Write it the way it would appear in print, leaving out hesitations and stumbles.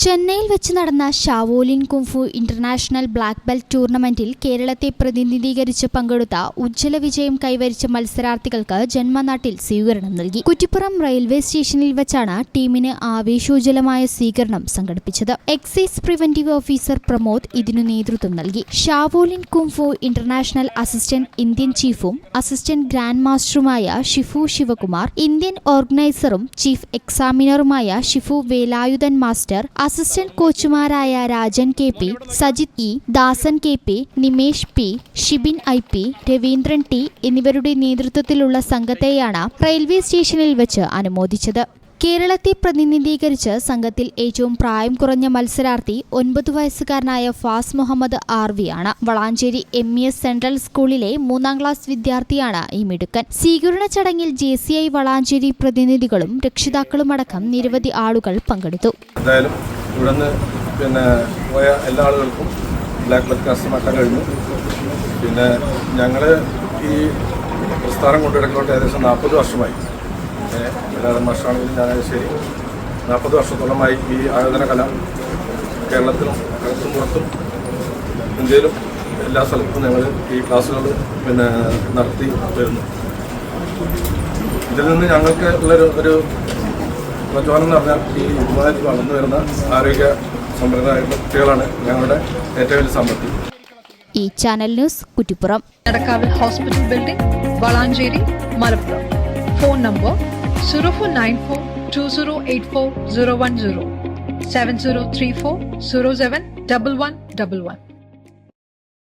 ചെന്നൈയിൽ വെച്ച് നടന്ന Shaolin kung fu international black belt ടൂർണമെന്റിൽ കേരളത്തെ പ്രതിനിധീകരിച്ച് പങ്കെടുത്ത ഉജ്ജ്വല വിജയം കൈവരിച്ച മത്സരാർത്ഥികൾക്ക് ജന്മനാട്ടിൽ സ്വീകരണം നൽകി. കുറ്റിപ്പുറം റെയിൽവേ സ്റ്റേഷനിൽ വെച്ചാണ് ടീമിന് ആവേശോജ്വലമായ സ്വീകരണം സംഘടിപ്പിച്ചത്. എക്സൈസ് പ്രിവന്റീവ് ഓഫീസർ പ്രമോദ് ഇതിനു നേതൃത്വം നൽകി. Shaolin kung fu international assistant Indian ചീഫും അസിസ്റ്റന്റ് ഗ്രാൻഡ് മാസ്റ്ററുമായ ഷിഫു ശിവകുമാർ, ഇന്ത്യൻ ഓർഗനൈസറും ചീഫ് എക്സാമിനറുമായ ഷിഫു വേലായുധൻ മാസ്റ്റർ, അസിസ്റ്റന്റ് കോച്ചുമാരായ Rajan K P, Sajith E, Dasan K P, Nimesh P, Shibin I P, Raveendran T എന്നിവരുടെ നേതൃത്വത്തിലുള്ള സംഘത്തെയാണ് റെയിൽവേ സ്റ്റേഷനിൽ വെച്ച് അനുമോദിച്ചത്. കേരളത്തെ പ്രതിനിധീകരിച്ച് സംഘത്തിൽ ഏറ്റവും പ്രായം കുറഞ്ഞ മത്സരാർത്ഥി 9 വയസ്സുകാരനായ ഫാസ് മുഹമ്മദ് ആർവിയാണ്. വളാഞ്ചേരി MES സെൻട്രൽ സ്കൂളിലെ 3ാം ക്ലാസ് വിദ്യാർത്ഥിയാണ് ഈ മിടുക്കൻ. സ്വീകരണ ചടങ്ങിൽ JCI വളാഞ്ചേരി പ്രതിനിധികളും രക്ഷിതാക്കളുമടക്കം നിരവധി ആളുകൾ പങ്കെടുത്തു. പോയ എല്ലാ ആളുകൾക്കും ബ്ലാക്ക് ബെൽറ്റ് കരസ്ഥമാക്കാൻ കഴിഞ്ഞു. ഞങ്ങൾ ഈ പ്രസ്ഥാനം കൊണ്ടുനടക്കുന്നോട്ട് ഏകദേശം 40 വർഷമായി. മാഷാണെങ്കിലും ഞാനായാലും ശരി 40 വർഷത്തോളമായി ഈ ആയോധന കല കേരളത്തിലും അകത്തും പുറത്തും ഇന്ത്യയിലും എല്ലാ സ്ഥലത്തും ഞങ്ങൾ ഈ ക്ലാസ്സുകൾ നടത്തി വരുന്നു. ഇതിൽ നിന്ന് ഞങ്ങൾക്ക് ഉള്ളൊരു പ്രചോദനം എന്ന് പറഞ്ഞാൽ ഈ ഇതുമായി വളർന്നു വരുന്ന ആരോഗ്യ സമ്പന്നരായ കുട്ടികളാണ് ഞങ്ങളുടെ ഏറ്റവും വലിയ സമ്പത്തി. ഈ ചാനൽ ന്യൂസ് കുറ്റിപ്പുറം. നടക്കാവിൽ hospital building, Valanchery, Malappuram. Phone number 0494 2084 010 7034 07 1111.